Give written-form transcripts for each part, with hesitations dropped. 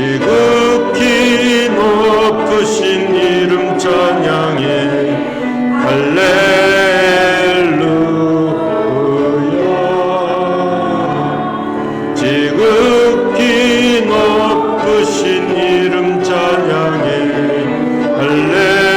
지극히 높으신 이름 찬양해 할렐루야. 지극히 높으신 이름 찬양해 할렐루야.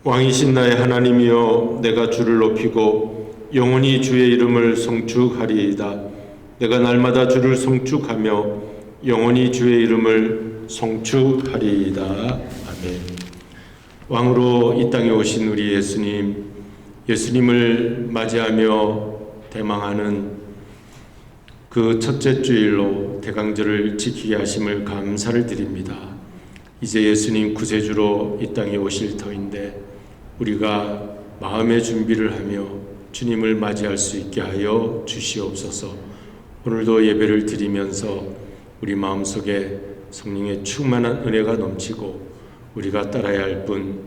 왕이신 나의 하나님이여, 내가 주를 높이고 영원히 주의 이름을 송축하리이다. 내가 날마다 주를 송축하며 영원히 주의 이름을 송축하리이다. 아멘. 왕으로 이 땅에 오신 우리 예수님을 맞이하며 대망하는 그 첫째 주일로 대강절을 지키게 하심을 감사를 드립니다. 이제 예수님 구세주로 이 땅에 오실 터인데 우리가 마음의 준비를 하며 주님을 맞이할 수 있게 하여 주시옵소서. 오늘도 예배를 드리면서 우리 마음속에 성령의 충만한 은혜가 넘치고 우리가 따라야 할 분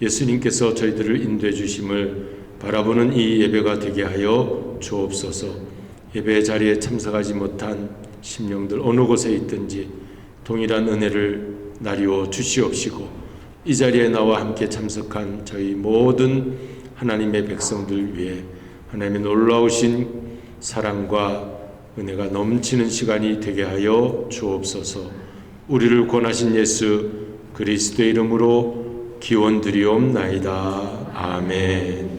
예수님께서 저희들을 인도해 주심을 바라보는 이 예배가 되게 하여 주옵소서. 예배 자리에 참석하지 못한 심령들 어느 곳에 있든지 동일한 은혜를 나리워 주시옵시고, 이 자리에 나와 함께 참석한 저희 모든 하나님의 백성들 위해 하나님의 놀라우신 사랑과 은혜가 넘치는 시간이 되게 하여 주옵소서. 우리를 권하신 예수 그리스도의 이름으로 기원드리옵나이다. 아멘.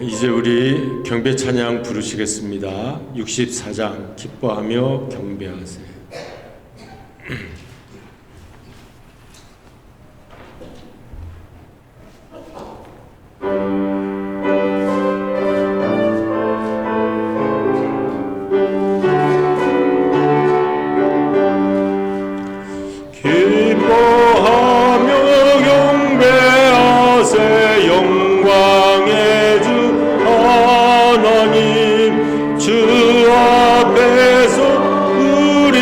이제 우리 경배 찬양 부르시겠습니다. 64장 기뻐하며 경배하세요. 기뻐하며 경배하세 영광의 주 하나님, 주 앞에서 우리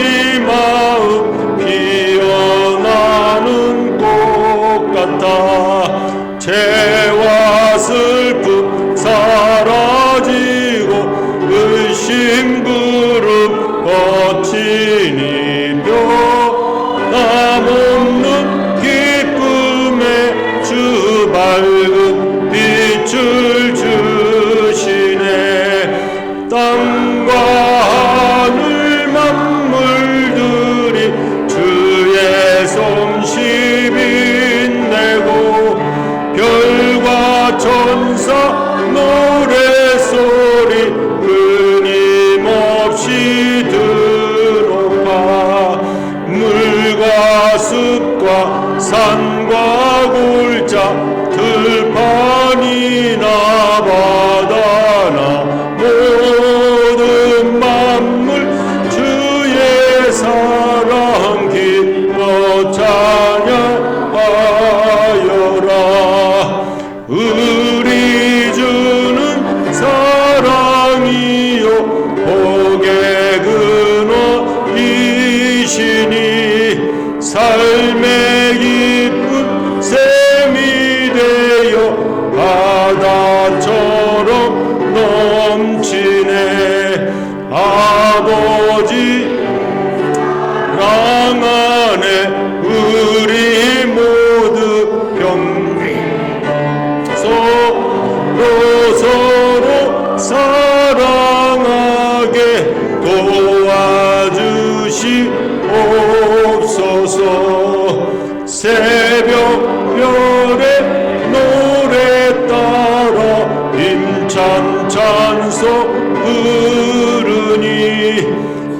참 찬송 부르니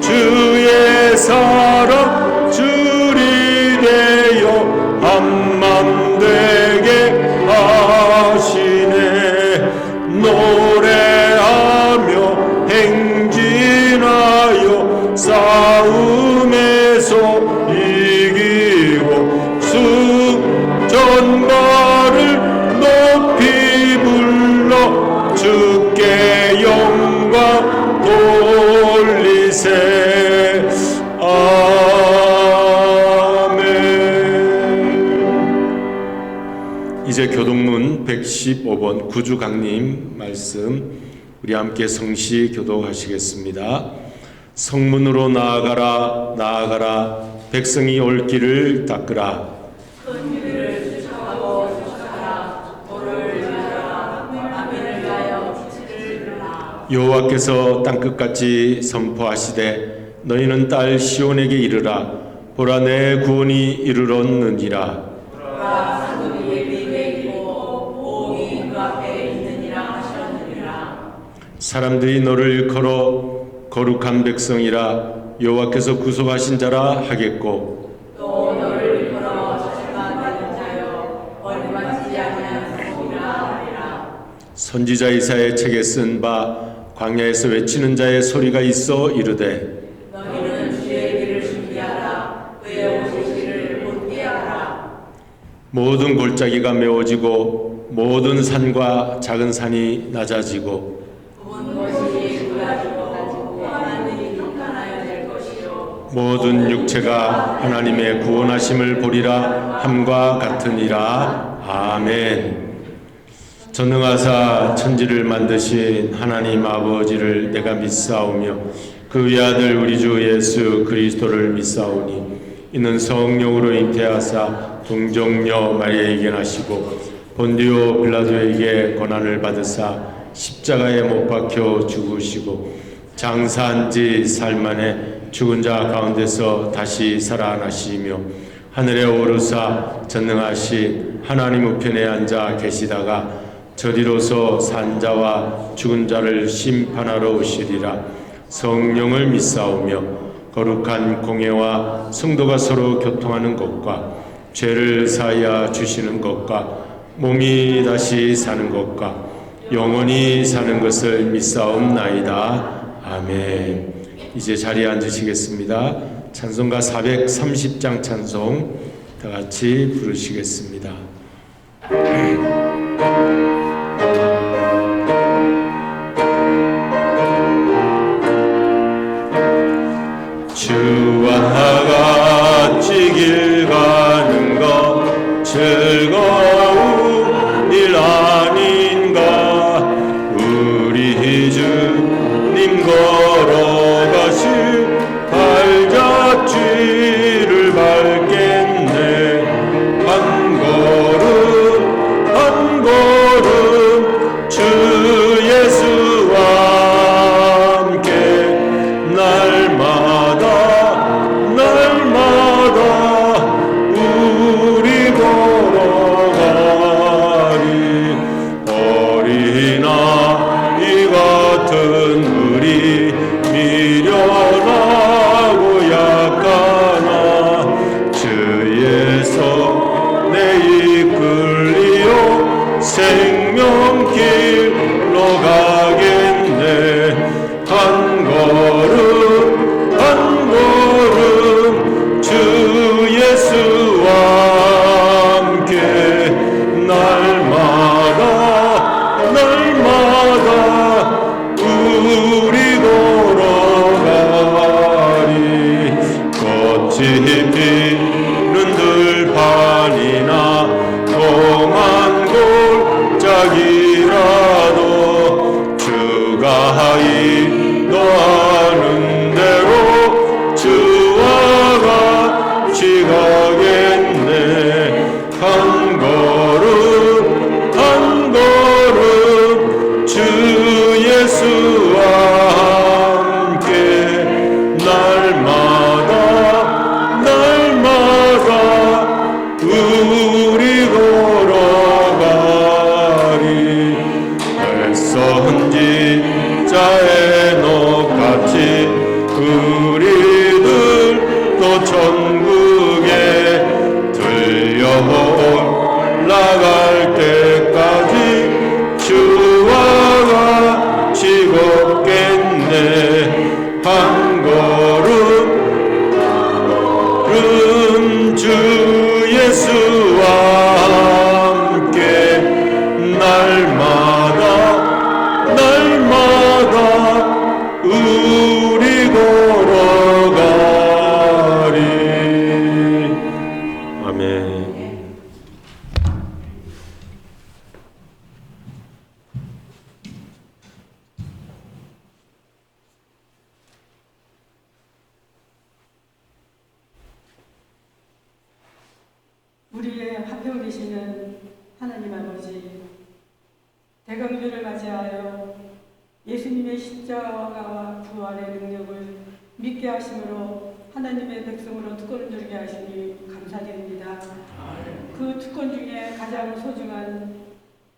주의 사랑 줄이 되어 한맘 되게 하시네. 노래하며 행진하여 싸움에서 이기고 수전가를 높이 불러 주께 영광 돌리세. 아멘. 이제 교독문 115번 구주강림 말씀 우리 함께 성시 교독하시겠습니다. 성문으로 나아가라 나아가라 백성이 올 길을 닦으라. 큰 길을 쫓아가고 쫓아가라. 돌을 지어라. 아멘을 가하여 빛을 이루라. 여호와께서 땅끝까지 선포하시되 너희는 딸 시온에게 이르라. 보라 내 구원이 이르렀느니라. 보라 상급이 예비되어 있고 보응이 그 앞에 있느니라 하셨느니라. 사람들이 너를 걸어 거룩한 백성이라 여호와께서 구속하신 자라 하겠고 또 너를 걸어 자신만 자여 벌받지 아니한 성이라 하리라. 선지자 이사야의 책에 쓴 바 광야에서 외치는 자의 소리가 있어 이르되 너희는 주의 길을 준비하라. 그의 오시기를 못게 하라. 모든 골짜기가 메워지고 모든 산과 작은 산이 낮아지고 온 것이 구하지고 하나님이 평탄하여 될 것이요 모든 육체가 하나님의 구원하심을 보리라 함과 같으니라. 아멘. 전능하사 천지를 만드신 하나님 아버지를 내가 믿사오며 그 외아들 우리 주 예수 그리스도를 믿사오니 이는 성령으로 잉태하사 동정녀 마리아에게 나시고 본디오 빌라도에게 고난을 받으사 십자가에 못 박혀 죽으시고 장사한 지 살만에 죽은 자 가운데서 다시 살아나시며 하늘에 오르사 전능하신 하나님 우편에 앉아 계시다가 저리로서 산자와 죽은 자를 심판하러 오시리라. 성령을 믿사오며 거룩한 공예와 성도가 서로 교통하는 것과 죄를 사하여 주시는 것과 몸이 다시 사는 것과 영원히 사는 것을 믿사옵나이다. 아멘. 이제 자리에 앉으시겠습니다. 찬송가 430장 찬송 다 같이 부르시겠습니다. 주와 같이 길 가는 것 즐거운 일 아닌가. 우리 주님 걸어가실 발자취를 밟겠네. 한 걸음 한 걸음 주 예수와 함께 날마다 우리 걸어가리. 어린아이 같은 우리 미련하고 약하나 주의 손에 이끌리어 생명길로 가겠네. 한 걸음 한 걸음 주 예수와 함께 날마다 선지자의 녹같이 우리들도 천국에 들려 올라갈 때까지 주와 같이 걷겠네. 한 걸음 주 예수와 함께 날마다 우리 걸어가리. 아멘. 우리의 한평 되시는 하나님 아버지, 대강주를 맞이하여 예수님의 십자가와 부활의 능력을 믿게 하심으로 하나님의 백성으로 특권을 누리게 하시니 감사드립니다. 그 특권 중에 가장 소중한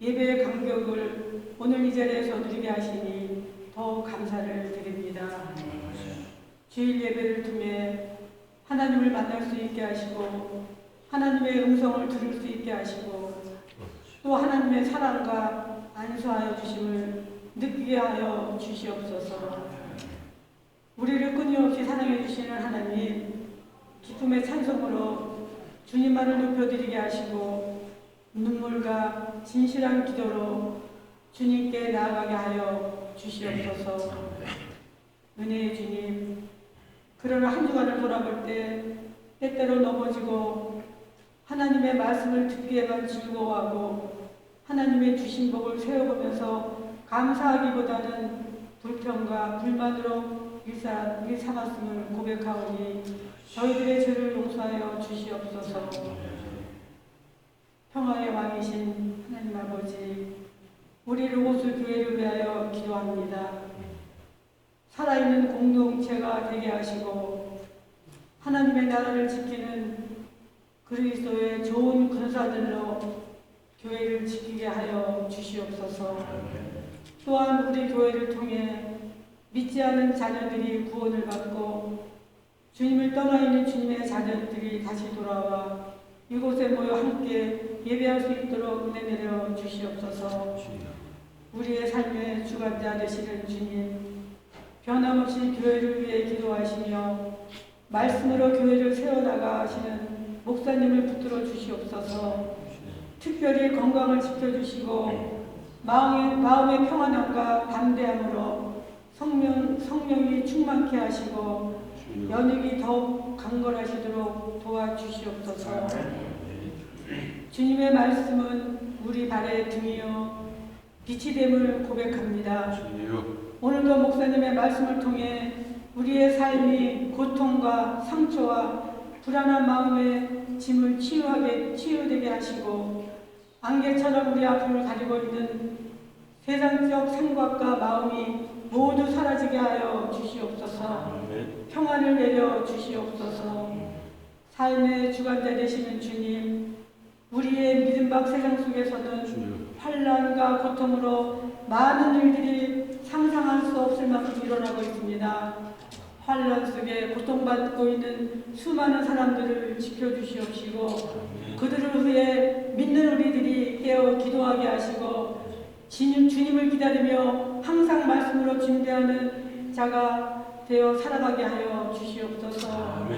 예배의 간격을 오늘 이 자리에서 누리게 하시니 더욱 감사를 드립니다. 주일 예배를 통해 하나님을 만날 수 있게 하시고 하나님의 음성을 들을 수 있게 하시고 또 하나님의 사랑과 안수하여 주심을 느끼게 하여 주시옵소서. 우리를 끊임없이 사랑해 주시는 하나님, 기쁨의 찬송으로 주님만을 높여드리게 하시고 눈물과 진실한 기도로 주님께 나아가게 하여 주시옵소서. 은혜의 주님, 그러나 한 주간을 돌아볼 때 때때로 넘어지고 하나님의 말씀을 듣기에만 즐거워하고 하나님의 주신 복을 세워보면서 감사하기보다는 불평과 불만으로 일 삼았음을 고백하오니 저희들의 죄를 용서하여 주시옵소서. 평화의 왕이신 하나님 아버지, 우리 로고스 교회를 위하여 기도합니다. 살아있는 공동체가 되게 하시고 하나님의 나라를 지키는 그리스도의 좋은 군사들로 교회를 지키게 하여 주시옵소서. 또한 우리 교회를 통해 믿지 않은 자녀들이 구원을 받고 주님을 떠나 있는 주님의 자녀들이 다시 돌아와 이곳에 모여 함께 예배할 수 있도록 은혜 내려 주시옵소서. 우리의 삶의 주관자 되시는 주님, 변함없이 교회를 위해 기도하시며 말씀으로 교회를 세워나가시는 목사님을 붙들어 주시옵소서. 특별히 건강을 지켜주시고 마음의 평안함과 담대함으로 성령이 충만케 하시고 연익이 더욱 강건하시도록 도와주시옵소서. 주님의 말씀은 우리 발의 등이요 빛이 됨을 고백합니다. 오늘도 목사님의 말씀을 통해 우리의 삶이 고통과 상처와 불안한 마음의 짐을 치유되게 하시고 안개처럼 우리 앞을 가리고 있는 세상적 생각과 마음이 모두 사라지게 하여 주시옵소서. 평안을 내려 주시옵소서. 삶의 주관자 되시는 주님, 우리의 믿음 밖 세상 속에서는 환난과 고통으로 많은 일들이 상상할 수 없을 만큼 일어나고 있습니다. 환난 속에 고통받고 있는 수많은 사람들을 지켜주시옵시고 그들을 위해 믿는 우리들이 깨어 기도하게 하시고 주님을 기다리며 항상 말씀으로 준비하는 자가 되어 살아가게 하여 주시옵소서.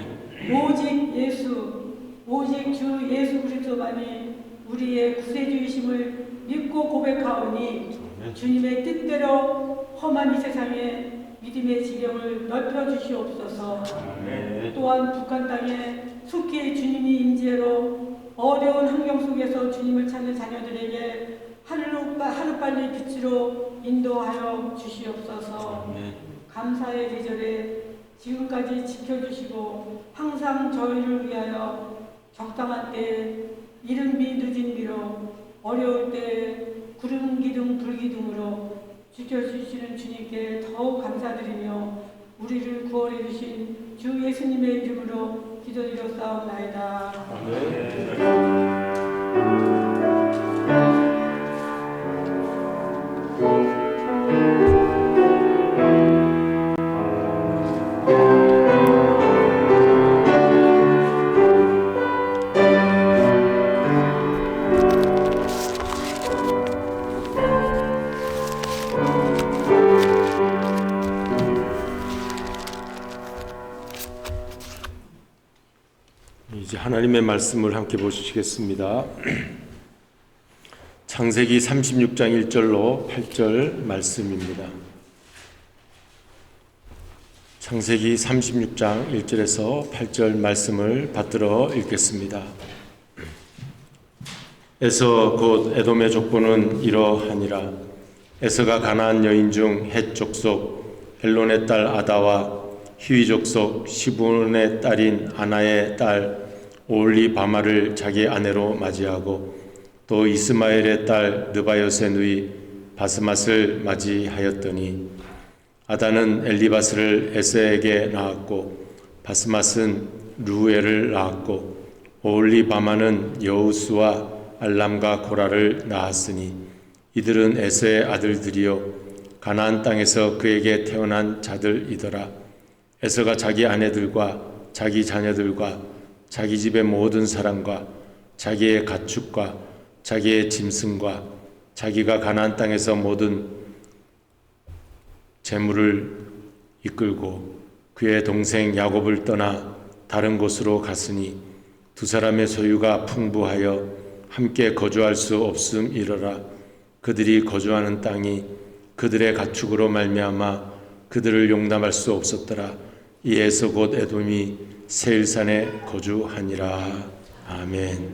오직 주 예수 그리스도만이 우리의 구세주이심을 믿고 고백하오니 주님의 뜻대로 험한 이 세상에 믿음의 지경을 넓혀주시옵소서. 또한 북한 땅에 속히 주님이 임재로 어려운 환경 속에서 주님을 찾는 자녀들에게 하루빨리 빛으로 인도하여 주시옵소서. 감사의 계절에 지금까지 지켜주시고 항상 저희를 위하여 적당한 때에 이른 비 늦은 비로 어려울 때 구름 기둥 불기둥으로 지켜주시는 주님께 더욱 감사드리며 우리를 구원해 주신 주 예수님의 이름으로 기도드렸사옵나이다. 아멘. 하나님의 말씀을 함께 보시겠습니다. 창세기 36장 1절로 8절 말씀입니다. 창세기 36장 1절에서 8절 말씀을 받들어 읽겠습니다. 에서 곧 에돔의 족보는 이러하니라. 에서가 가나안 여인 중 헷 족속 헬론의 딸 아다와 히위 족속 시브온의 딸인 아나의 딸 오홀리바마를 자기 아내로 맞이하고 또 이스마엘의 딸 느바요의 누이 바스맛을 맞이하였더니 아다는 엘리바스를 에서에게 낳았고 바스맛은 루엘을 낳았고 오홀리바마는 여우스와 알람과 고라를 낳았으니 이들은 에서의 아들들이요 가나안 땅에서 그에게 태어난 자들이더라. 에서가 자기 아내들과 자기 자녀들과 자기 집의 모든 사람과 자기의 가축과 자기의 짐승과 자기가 가나안 땅에서 모든 재물을 이끌고 그의 동생 야곱을 떠나 다른 곳으로 갔으니 두 사람의 소유가 풍부하여 함께 거주할 수 없음이러라. 그들이 거주하는 땅이 그들의 가축으로 말미암아 그들을 용납할 수 없었더라. 이에서 곧 에돔이 세일산에 거주하니라. 아멘.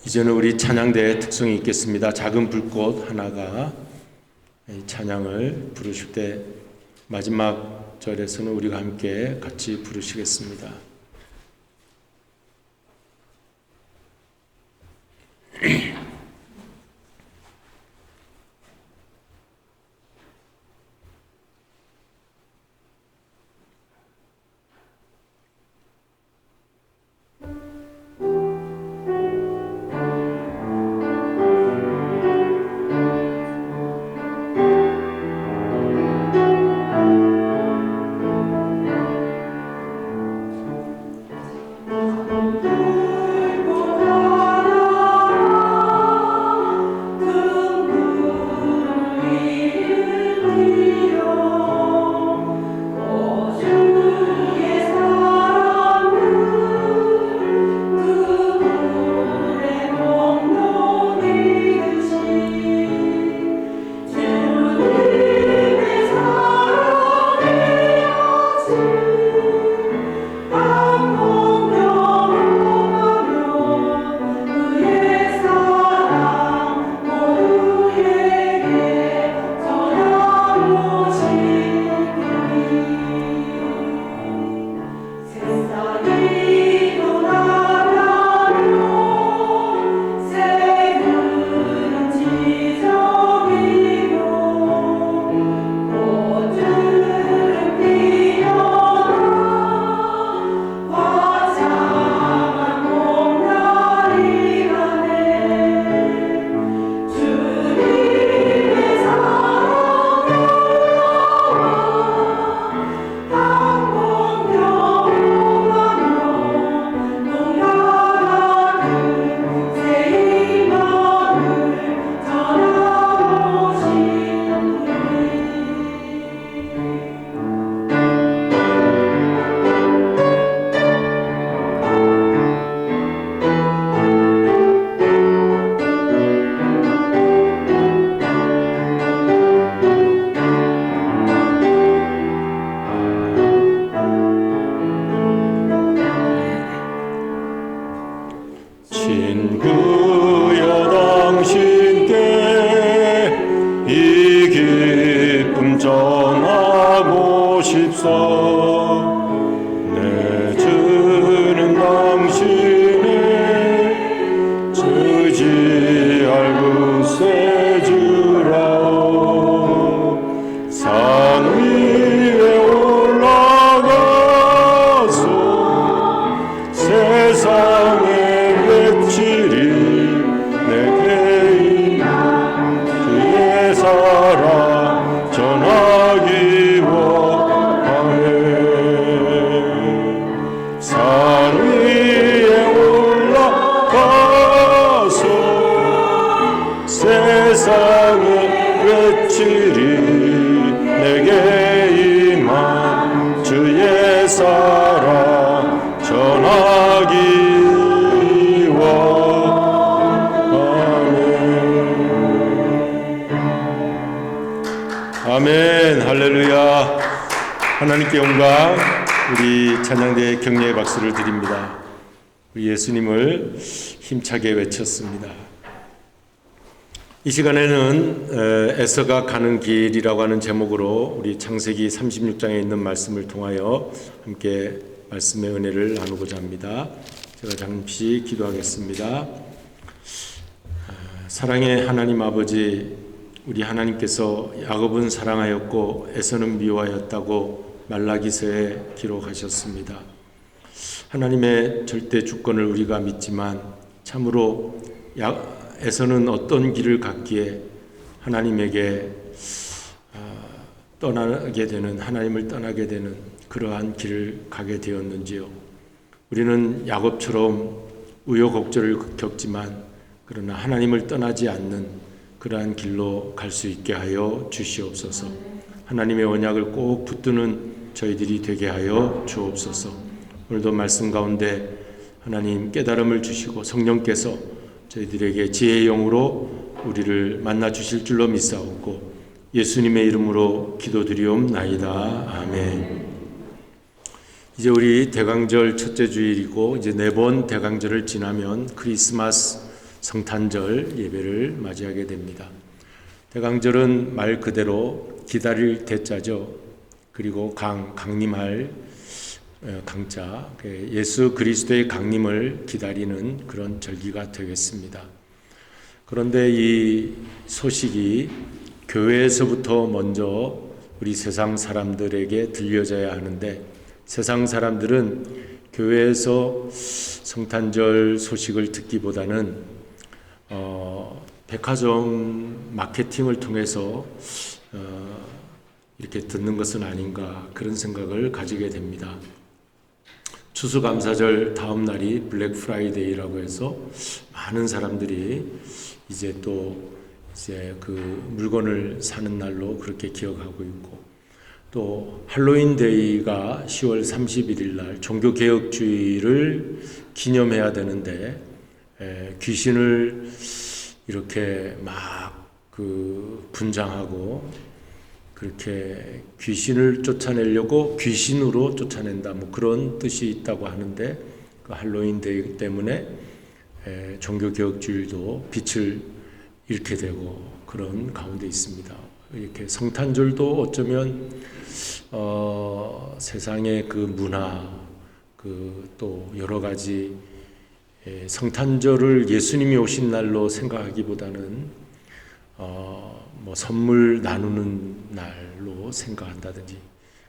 이제는 우리 찬양대의 특성이 있겠습니다. 작은 불꽃 하나가 찬양을 부르실 때 마지막 절에서는 우리가 함께 같이 부르시겠습니다. 주의 사랑 전하 아멘. 할렐루야. 하나님께 영광. 우리 찬양대의 격려의 박수를 드립니다. 우리 예수님을 힘차게 외쳤습니다. 이 시간에는 에서가 가는 길이라고 하는 제목으로 우리 창세기 36장에 있는 말씀을 통하여 함께 말씀의 은혜를 나누고자 합니다. 제가 잠시 기도하겠습니다. 사랑의 하나님 아버지, 우리 하나님께서 야곱은 사랑하였고 에서는 미워하였다고 말라기서에 기록하셨습니다. 하나님의 절대 주권을 우리가 믿지만 참으로 에서는 어떤 길을 갔기에 하나님에게 떠나게 되는, 하나님을 떠나게 되는 그러한 길을 가게 되었는지요. 우리는 야곱처럼 우여곡절을 겪지만 그러나 하나님을 떠나지 않는 그러한 길로 갈 수 있게 하여 주시옵소서. 하나님의 언약을 꼭 붙드는 저희들이 되게 하여 주옵소서. 오늘도 말씀 가운데 하나님 깨달음을 주시고 성령께서 저희들에게 지혜의 영으로 우리를 만나 주실 줄로 믿사옵고 예수님의 이름으로 기도드리옵나이다. 아멘. 이제 우리 대강절 첫째 주일이고 이제 4번 대강절을 지나면 크리스마스 성탄절 예배를 맞이하게 됩니다. 대강절은 말 그대로 기다릴 대자죠. 그리고 강림할 강자, 예수 그리스도의 강림을 기다리는 그런 절기가 되겠습니다. 그런데 이 소식이 교회에서부터 먼저 우리 세상 사람들에게 들려져야 하는데 세상 사람들은 교회에서 성탄절 소식을 듣기보다는 백화점 마케팅을 통해서 이렇게 듣는 것은 아닌가 그런 생각을 가지게 됩니다. 추수감사절 다음 날이 블랙 프라이데이라고 해서 많은 사람들이 이제 그 물건을 사는 날로 그렇게 기억하고 있고 또 할로윈 데이가 10월 31일 날 종교개혁주의를 기념해야 되는데 귀신을 이렇게 막 분장하고 그렇게 귀신을 쫓아내려고 귀신으로 쫓아낸다 뭐 그런 뜻이 있다고 하는데 그 할로윈 데이 때문에 종교개혁주의도 빛을 잃게 되고 그런 가운데 있습니다. 이렇게 성탄절도 어쩌면 세상의 그 문화 또 여러 가지 성탄절을 예수님이 오신 날로 생각하기보다는 뭐 선물 나누는 날로 생각한다든지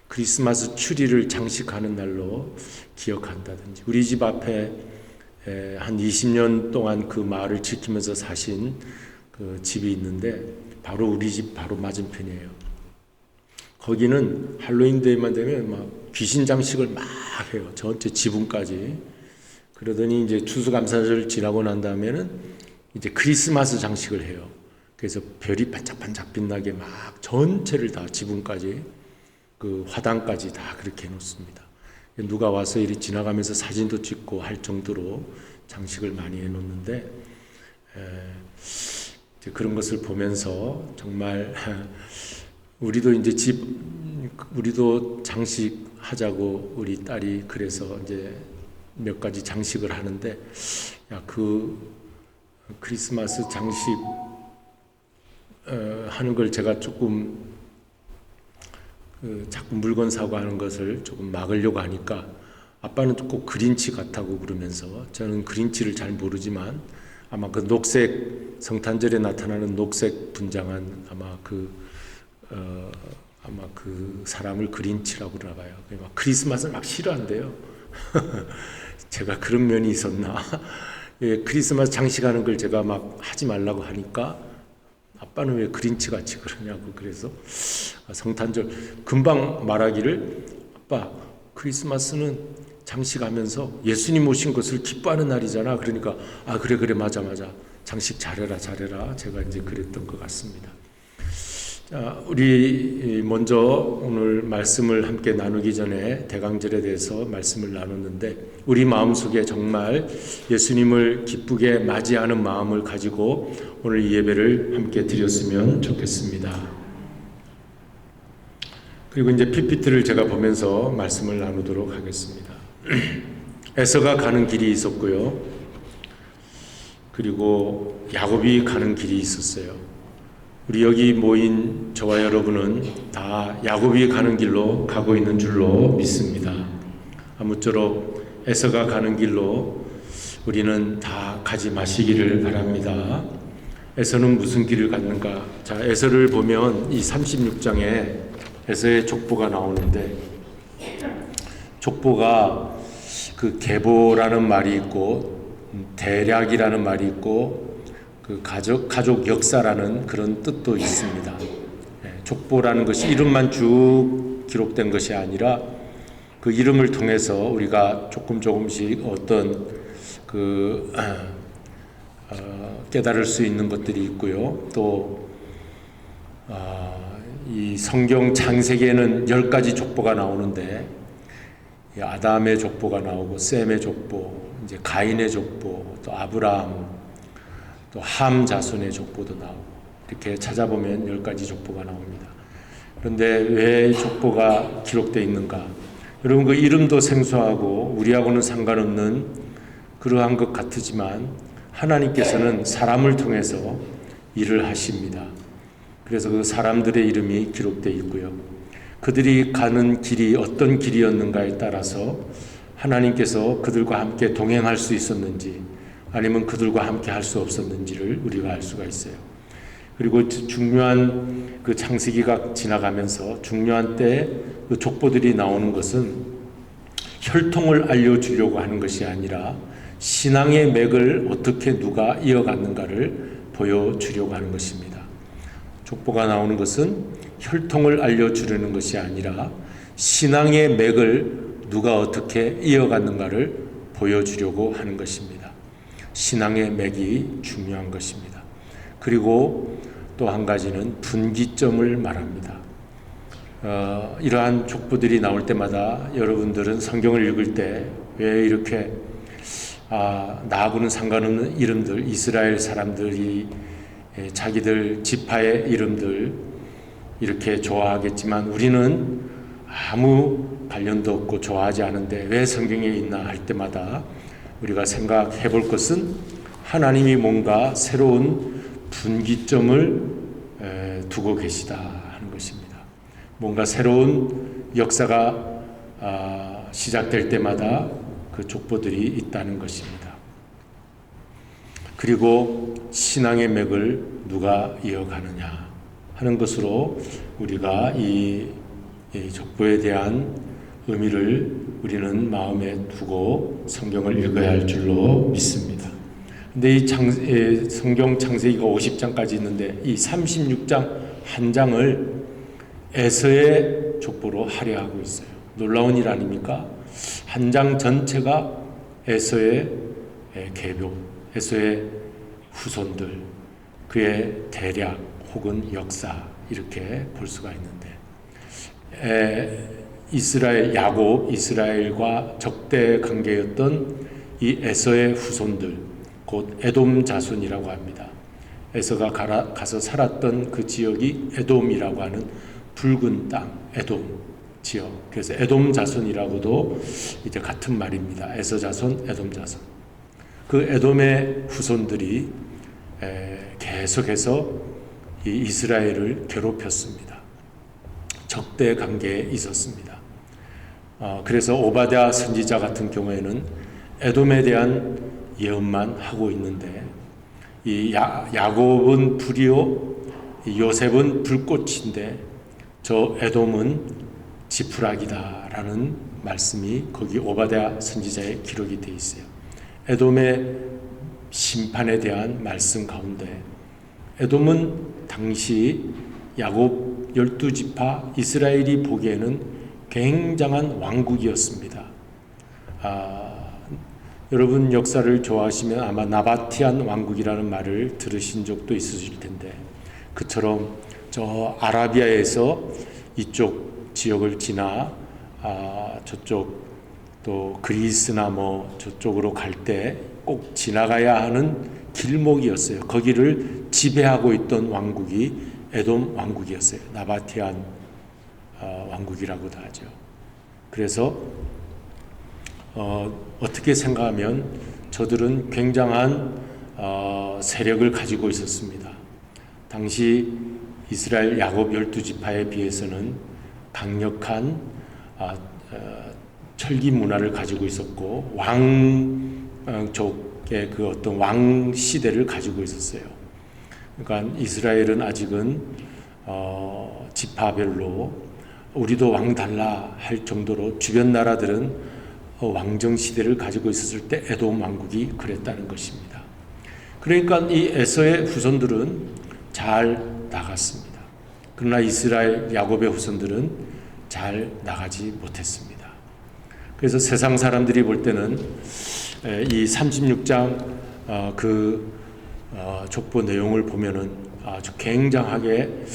크리스마스 추리를 장식하는 날로 기억한다든지 우리 집 앞에 한 20년 동안 그 마을을 지키면서 사신 그 집이 있는데 바로 우리 집 바로 맞은편이에요. 거기는 할로윈데이만 되면 막 귀신 장식을 막 해요. 전체 지붕까지. 그러더니 이제 추수감사절 지나고 난 다음에는 이제 크리스마스 장식을 해요. 그래서 별이 반짝반짝 빛나게 막 전체를 다 지붕까지 그 화단까지 다 그렇게 해놓습니다. 누가 와서 이리 지나가면서 사진도 찍고 할 정도로 장식을 많이 해놓는데 이제 그런 것을 보면서 정말 우리도 이제 우리도 장식하자고 우리 딸이 그래서 이제 몇 가지 장식을 하는데 그 크리스마스 장식 하는 걸 제가 조금 자꾸 물건 사고 하는 것을 조금 막으려고 하니까 아빠는 꼭 그린치 같다고 그러면서 저는 그린치를 잘 모르지만 아마 그 녹색 성탄절에 나타나는 녹색 분장한 아마 그 사람을 그린치라고 그러나 봐요. 막 크리스마스를 막 싫어한대요. 제가 그런 면이 있었나? 크리스마스 장식하는 걸 제가 막 하지 말라고 하니까 아빠는 왜 그린치 같이 그러냐고 그래서 성탄절 금방 말하기를 아빠 크리스마스는 장식하면서 예수님 오신 것을 기뻐하는 날이잖아. 그러니까 그래 맞아 장식 잘해라 제가 이제 그랬던 것 같습니다. 자, 우리 먼저 오늘 말씀을 함께 나누기 전에 대강절에 대해서 말씀을 나눴는데 우리 마음속에 정말 예수님을 기쁘게 맞이하는 마음을 가지고 오늘 이 예배를 함께 드렸으면 좋겠습니다. 그리고 이제 PPT를 제가 보면서 말씀을 나누도록 하겠습니다. 에서가 가는 길이 있었고요. 그리고 야곱이 가는 길이 있었어요. 우리 여기 모인 저와 여러분은 다 야곱이 가는 길로 가고 있는 줄로 믿습니다. 아무쪼록 에서가 가는 길로 우리는 다 가지 마시기를 바랍니다. 에서는 무슨 길을 갔는가? 자, 에서를 보면 이 36장에 에서의 족보가 나오는데, 족보가 그 계보라는 말이 있고 대략이라는 말이 있고 그 가족 역사라는 그런 뜻도 있습니다. 족보라는 것이 이름만 쭉 기록된 것이 아니라 그 이름을 통해서 우리가 조금씩 어떤 깨달을 수 있는 것들이 있고요. 또 이 성경 창세기에는 10가지 족보가 나오는데 아담의 족보가 나오고 셈의 족보, 이제 가인의 족보, 또 아브라함, 또 함 자손의 족보도 나오고 이렇게 찾아보면 10가지 족보가 나옵니다. 그런데 왜 족보가 기록되어 있는가? 여러분, 그 이름도 생소하고 우리하고는 상관없는 그러한 것 같지만 하나님께서는 사람을 통해서 일을 하십니다. 그래서 그 사람들의 이름이 기록되어 있고요. 그들이 가는 길이 어떤 길이었는가에 따라서 하나님께서 그들과 함께 동행할 수 있었는지 아니면 그들과 함께 할 수 없었는지를 우리가 알 수가 있어요. 그리고 중요한 그 창세기가 지나가면서 중요한 때에 그 족보들이 나오는 것은 혈통을 알려주려고 하는 것이 아니라 신앙의 맥을 어떻게 누가 이어갔는가를 보여주려고 하는 것입니다. 족보가 나오는 것은 혈통을 알려주려는 것이 아니라 신앙의 맥을 누가 어떻게 이어갔는가를 보여주려고 하는 것입니다. 신앙의 맥이 중요한 것입니다. 그리고 또 한 가지는 분기점을 말합니다. 이러한 족보들이 나올 때마다 여러분들은 성경을 읽을 때 왜 이렇게 나하고는 상관없는 이름들, 이스라엘 사람들이 자기들 지파의 이름들 이렇게 좋아하겠지만 우리는 아무 관련도 없고 좋아하지 않은데 왜 성경에 있나 할 때마다 우리가 생각해 볼 것은 하나님이 뭔가 새로운 분기점을 두고 계시다 하는 것입니다. 뭔가 새로운 역사가 시작될 때마다 그 족보들이 있다는 것입니다. 그리고 신앙의 맥을 누가 이어가느냐 하는 것으로 우리가 이 족보에 대한 의미를 우리는 마음에 두고 성경을 읽어야 할 줄로 믿습니다. 근데 이 성경 창세기가 50장까지 있는데 이 36장 한 장을 에서의 족보로 할애하고 있어요. 놀라운 일 아닙니까? 한 장 전체가 에서의 계보, 에서의 후손들, 그의 대략 혹은 역사 이렇게 볼 수가 있는데 이스라엘 야곱, 이스라엘과 적대 관계였던 이 에서의 후손들, 곧 에돔 자손이라고 합니다. 에서가 가서 살았던 그 지역이 에돔이라고 하는 붉은 땅, 에돔 지역. 그래서 에돔 자손이라고도 이제 같은 말입니다. 에서 자손, 에돔 자손. 그 에돔의 후손들이 계속해서 이 이스라엘을 괴롭혔습니다. 적대 관계에 있었습니다. 그래서 오바댜 선지자 같은 경우에는 에돔에 대한 예언만 하고 있는데 이 야곱은 불이요 요셉은 불꽃인데 저 에돔은 지푸라기다라는 말씀이 거기 오바댜 선지자의 기록이 되어 있어요. 에돔의 심판에 대한 말씀 가운데 에돔은 당시 야곱 12지파 이스라엘이 보기에는 굉장한 왕국이었습니다. 여러분 역사를 좋아하시면 아마 나바티안 왕국이라는 말을 들으신 적도 있으실 텐데 그처럼 저 아라비아에서 이쪽 지역을 지나 저쪽 또 그리스나 뭐 저쪽으로 갈 때 꼭 지나가야 하는 길목이었어요. 거기를 지배하고 있던 왕국이 에돔 왕국이었어요. 나바티안 왕국이라고도 하죠. 그래서 어떻게 생각하면 저들은 굉장한 세력을 가지고 있었습니다. 당시 이스라엘 야곱 12지파에 비해서는 강력한 철기 문화를 가지고 있었고 왕족의 그 어떤 왕 시대를 가지고 있었어요. 그러니까 이스라엘은 아직은 지파별로 우리도 왕 달라 할 정도로 주변 나라들은 왕정 시대를 가지고 있었을 때 에돔 왕국이 그랬다는 것입니다. 그러니까 이 에서의 후손들은 잘 나갔습니다. 그러나 이스라엘 야곱의 후손들은 잘 나가지 못했습니다. 그래서 세상 사람들이 볼 때는 이 36장 족보 내용을 보면은 아주 굉장하게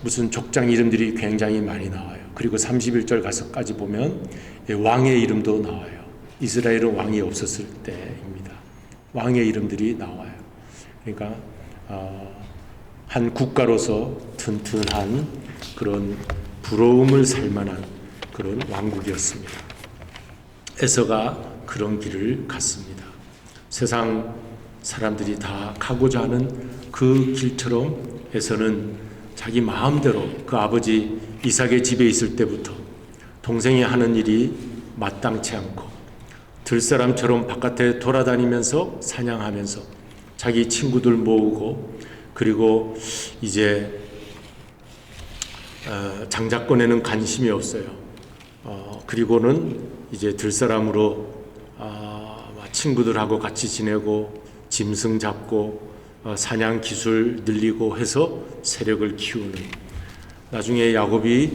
무슨 족장 이름들이 굉장히 많이 나와요. 그리고 31절 가서까지 보면 왕의 이름도 나와요. 이스라엘은 왕이 없었을 때입니다. 왕의 이름들이 나와요. 그러니까 한 국가로서 튼튼한 그런 부러움을 살 만한 그런 왕국이었습니다. 에서가 그런 길을 갔습니다. 세상 사람들이 다 가고자 하는 그 길처럼 에서는 자기 마음대로 그 아버지 이삭의 집에 있을 때부터 동생이 하는 일이 마땅치 않고 들사람처럼 바깥에 돌아다니면서 사냥하면서 자기 친구들 모으고 그리고 이제 장자권에는 관심이 없어요. 그리고는 이제 들사람으로 친구들하고 같이 지내고 짐승 잡고 사냥 기술 늘리고 해서 세력을 키우는, 나중에 야곱이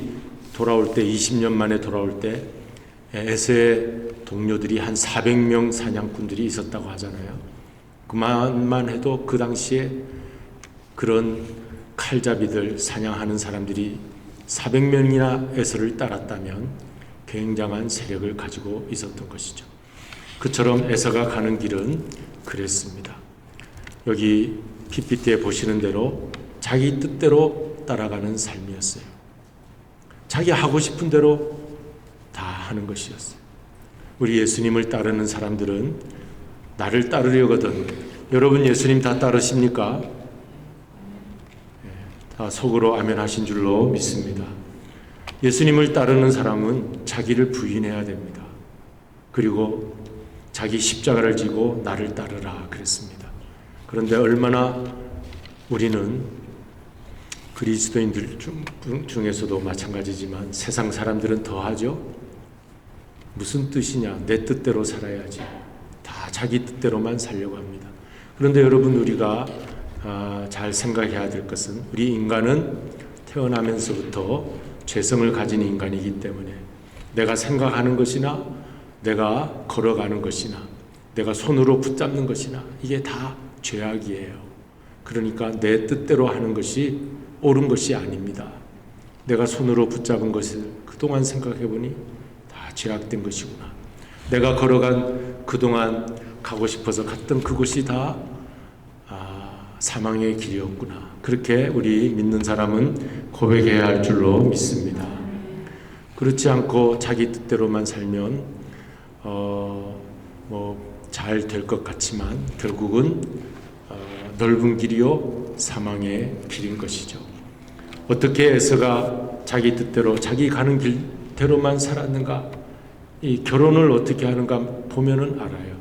돌아올 때 20년 만에 돌아올 때 에서의 동료들이 한 400명 사냥꾼들이 있었다고 하잖아요. 그만만 해도 그 당시에 그런 칼잡이들 사냥하는 사람들이 400명이나 에서를 따랐다면 굉장한 세력을 가지고 있었던 것이죠. 그처럼 에서가 가는 길은 그랬습니다. 여기 PPT에 보시는 대로 자기 뜻대로 따라가는 삶이었어요. 자기 하고 싶은 대로 다 하는 것이었어요. 우리 예수님을 따르는 사람들은 나를 따르려거든. 여러분 예수님 다 따르십니까? 다 속으로 아멘 하신 줄로 믿습니다. 예수님을 따르는 사람은 자기를 부인해야 됩니다. 그리고 자기 십자가를 지고 나를 따르라 그랬습니다. 그런데 얼마나 우리는 그리스도인들 중에서도 마찬가지지만 세상 사람들은 더하죠. 무슨 뜻이냐? 내 뜻대로 살아야지. 다 자기 뜻대로만 살려고 합니다. 그런데 여러분, 우리가 잘 생각해야 될 것은 우리 인간은 태어나면서부터 죄성을 가진 인간이기 때문에 내가 생각하는 것이나 내가 걸어가는 것이나 내가 손으로 붙잡는 것이나 이게 다 죄악이에요. 그러니까 내 뜻대로 하는 것이 옳은 것이 아닙니다. 내가 손으로 붙잡은 것을 그동안 생각해보니 다 죄악된 것이구나. 내가 걸어간 그동안 가고 싶어서 갔던 그곳이 다 사망의 길이었구나. 그렇게 우리 믿는 사람은 고백해야 할 줄로 믿습니다. 그렇지 않고 자기 뜻대로만 살면 잘 될 것 같지만 결국은 넓은 길이요 사망의 길인 것이죠. 어떻게 에서가 자기 뜻대로 자기 가는 길대로만 살았는가? 이 결혼을 어떻게 하는가 보면은 알아요.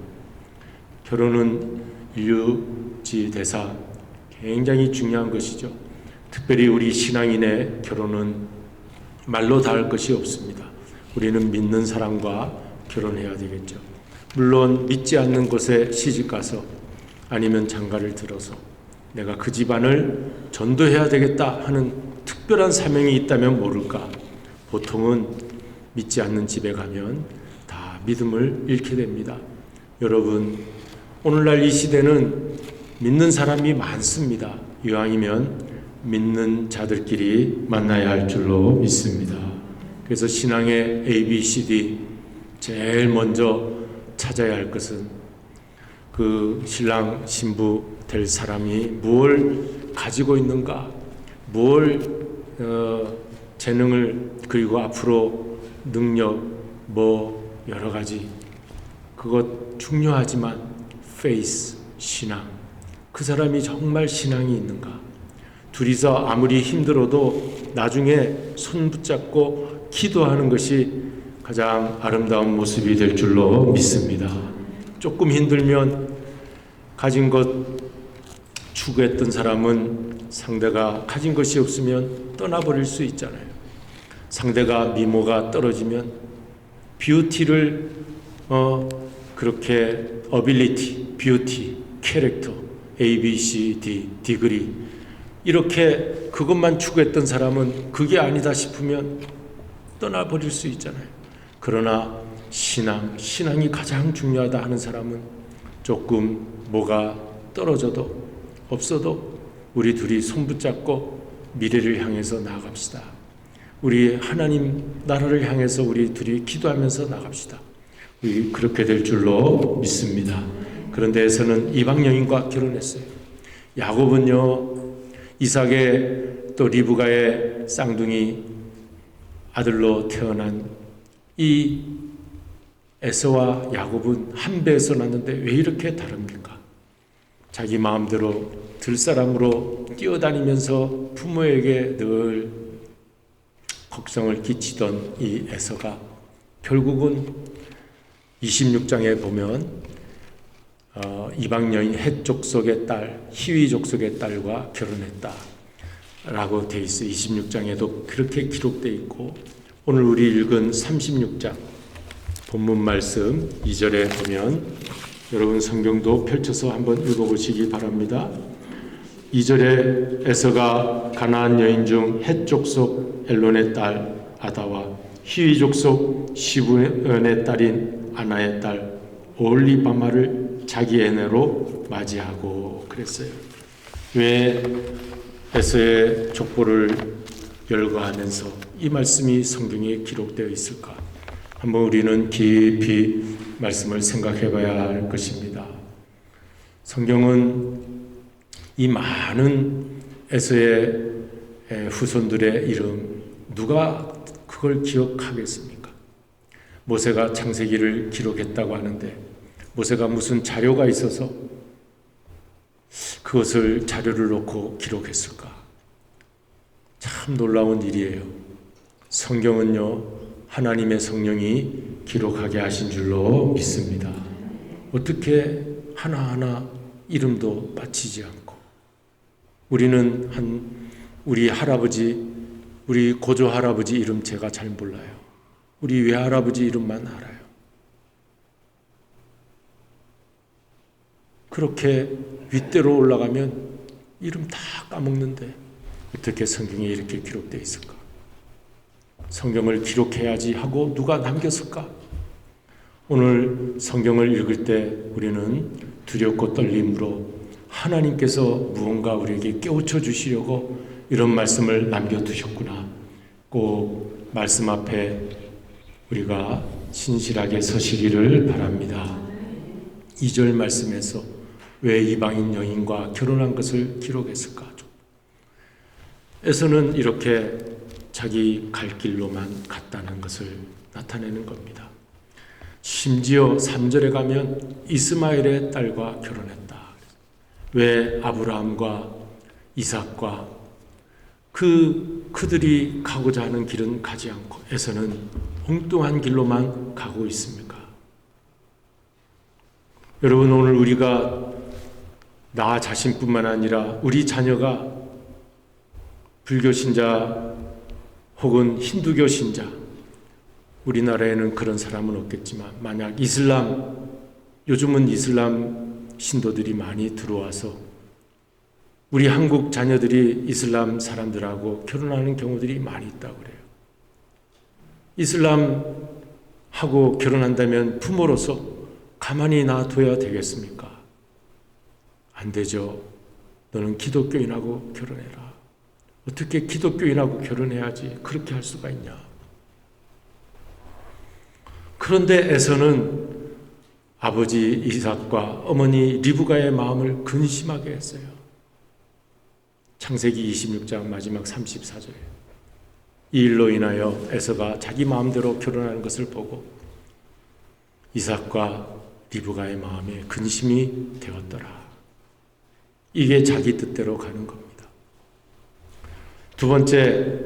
결혼은 인류지 대사 굉장히 중요한 것이죠. 특별히 우리 신앙인의 결혼은 말로 다 할 것이 없습니다. 우리는 믿는 사람과 결혼해야 되겠죠. 물론 믿지 않는 곳에 시집가서 아니면 장가를 들어서 내가 그 집안을 전도해야 되겠다 하는 특별한 사명이 있다면 모를까. 보통은 믿지 않는 집에 가면 다 믿음을 잃게 됩니다. 여러분, 오늘날 이 시대는 믿는 사람이 많습니다. 이왕이면 믿는 자들끼리 만나야 할 줄로 믿습니다. 그래서 신앙의 ABCD 제일 먼저 찾아야 할 것은 그 신랑 신부 될 사람이 무엇을 가지고 있는가, 무엇을 재능을 그리고 앞으로 능력 뭐 여러 가지 그것 중요하지만 페이스 신앙 그 사람이 정말 신앙이 있는가 둘이서 아무리 힘들어도 나중에 손 붙잡고 기도하는 것이 가장 아름다운 모습이 될 줄로 믿습니다. 조금 힘들면 가진 것 추구했던 사람은 상대가 가진 것이 없으면 떠나버릴 수 있잖아요. 상대가 미모가 떨어지면 뷰티를 그렇게 어빌리티, 뷰티, 캐릭터, A, B, C, D, 디그리 이렇게 그것만 추구했던 사람은 그게 아니다 싶으면 떠나버릴 수 있잖아요. 그러나 신앙이 가장 중요하다 하는 사람은 조금 뭐가 떨어져도 없어도 우리 둘이 손 붙잡고 미래를 향해서 나아갑시다. 우리 하나님 나라를 향해서 우리 둘이 기도하면서 나갑시다. 우리 그렇게 될 줄로 믿습니다. 그런데 에서는 이방 여인과 결혼했어요. 야곱은요 이삭의 또 리브가의 쌍둥이 아들로 태어난 이 에서와 야곱은 한 배에서 났는데 왜 이렇게 다릅니까? 자기 마음대로 들사람으로 뛰어다니면서 부모에게 늘 걱정을 끼치던 이 에서가 결국은 26장에 보면 이방 여인 헷 족속의 딸 히위 족속의 딸과 결혼했다 라고 돼 있어요. 26장에도 그렇게 기록되어 있고 오늘 우리 읽은 36장 본문 말씀 2절에 보면 여러분 성경도 펼쳐서 한번 읽어보시기 바랍니다. 2절에 에서가 가나안 여인 중 헷 족속 엘론의 딸 아다와 히위 족속 시브온의 딸인 아나의 딸 오홀리바마를 자기 아내로 맞이하고 그랬어요. 왜 에서의 족보를 열거하면서 이 말씀이 성경에 기록되어 있을까? 한번 우리는 깊이 말씀을 생각해 봐야 할 것입니다. 성경은 이 많은 에서의 후손들의 이름 누가 그걸 기억하겠습니까? 모세가 창세기를 기록했다고 하는데 모세가 무슨 자료가 있어서 그것을 자료를 놓고 기록했을까? 참 놀라운 일이에요. 성경은요 하나님의 성령이 기록하게 하신 줄로 믿습니다. 어떻게 하나하나 이름도 빠지지 않고 우리는 우리 할아버지 우리 고조 할아버지 이름 제가 잘 몰라요. 우리 외할아버지 이름만 알아요. 그렇게 윗대로 올라가면 이름 다 까먹는데 어떻게 성경에 이렇게 기록되어 있을까? 성경을 기록해야지 하고 누가 남겼을까? 오늘 성경을 읽을 때 우리는 두렵고 떨림으로 하나님께서 무언가 우리에게 깨우쳐 주시려고 이런 말씀을 남겨두셨구나. 꼭 말씀 앞에 우리가 신실하게 서시기를 바랍니다. 2절 말씀에서 왜 이방인 여인과 결혼한 것을 기록했을까? 에서는 이렇게 자기 갈 길로만 갔다는 것을 나타내는 겁니다. 심지어 3절에 가면 이스마엘의 딸과 결혼했다. 왜 아브라함과 이삭과 그들이 가고자 하는 길은 가지 않고 에서는 엉뚱한 길로만 가고 있습니까? 여러분 오늘 우리가 나 자신뿐만 아니라 우리 자녀가 불교 신자 혹은 힌두교 신자 우리나라에는 그런 사람은 없겠지만 만약 요즘은 이슬람 신도들이 많이 들어와서 우리 한국 자녀들이 이슬람 사람들하고 결혼하는 경우들이 많이 있다고 그래요. 이슬람하고 결혼한다면 부모로서 가만히 놔둬야 되겠습니까? 안 되죠. 너는 기독교인하고 결혼해라. 어떻게 기독교인하고 결혼해야지 그렇게 할 수가 있냐. 그런데 에서는 아버지 이삭과 어머니 리브가의 마음을 근심하게 했어요. 창세기 26장 마지막 34절에 이 일로 인하여 에서가 자기 마음대로 결혼하는 것을 보고 이삭과 리브가의 마음에 근심이 되었더라. 이게 자기 뜻대로 가는 겁니다. 두 번째,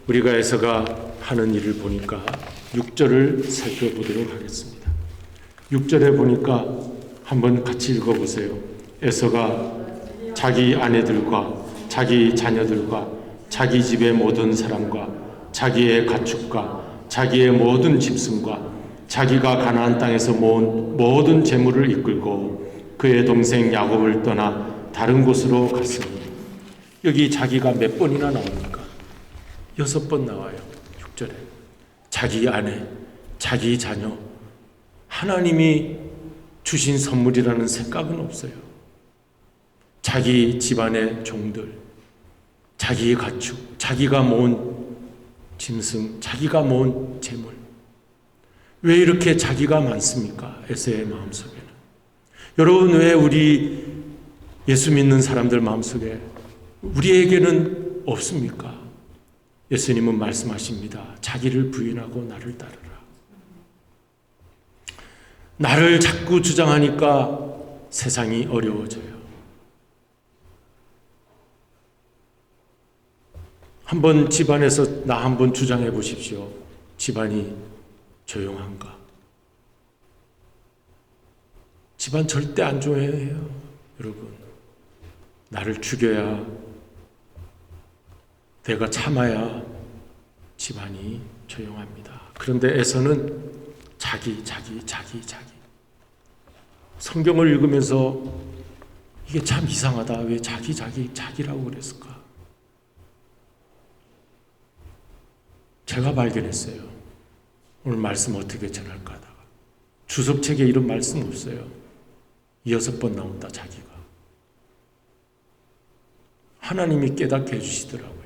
우리가 에서가 하는 일을 보니까 6절을 살펴보도록 하겠습니다. 6절에 보니까 한번 같이 읽어보세요. 에서가 자기 아내들과 자기 자녀들과 자기 집의 모든 사람과 자기의 가축과 자기의 모든 짐승과 자기가 가나안 땅에서 모은 모든 재물을 이끌고 그의 동생 야곱을 떠나 다른 곳으로 갔으니, 여기 자기가 몇 번이나 나옵니까? 6번 나와요. 6절에 자기 아내, 자기 자녀, 하나님이 주신 선물이라는 생각은 없어요. 자기 집안의 종들, 자기의 가축, 자기가 모은 짐승, 자기가 모은 재물. 왜 이렇게 자기가 많습니까? 에서의 마음속에는. 여러분, 왜 우리 예수 믿는 사람들 마음속에 우리에게는 없습니까? 예수님은 말씀하십니다. 자기를 부인하고 나를 따르라. 나를 자꾸 주장하니까 세상이 어려워져요. 한번 집안에서 나 한번 주장해 보십시오. 집안이 조용한가? 집안 절대 안 조용해요. 여러분, 나를 죽여야, 내가 참아야 집안이 조용합니다. 그런데 에서는 자기. 성경을 읽으면서 이게 참 이상하다. 왜 자기라고 그랬을까? 제가 발견했어요. 오늘 말씀 어떻게 전할까 하다가 주석책에 이런 말씀 없어요. 6번 나온다. 자기가. 하나님이 깨닫게 해주시더라고요.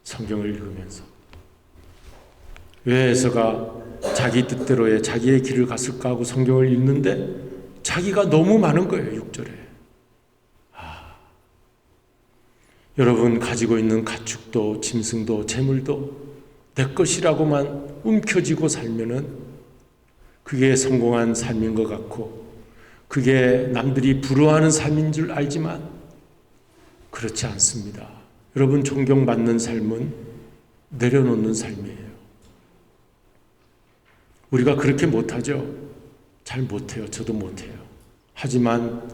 성경을 읽으면서. 왜 에서가 자기 뜻대로의 자기의 길을 갔을까 하고 성경을 읽는데 자기가 너무 많은 거예요. 6절에. 여러분 가지고 있는 가축도 짐승도 재물도 내 것이라고만 움켜쥐고 살면은 그게 성공한 삶인 것 같고 그게 남들이 부러워하는 삶인 줄 알지만 그렇지 않습니다. 여러분, 존경받는 삶은 내려놓는 삶이에요. 우리가 그렇게 못하죠? 잘 못해요. 저도 못해요. 하지만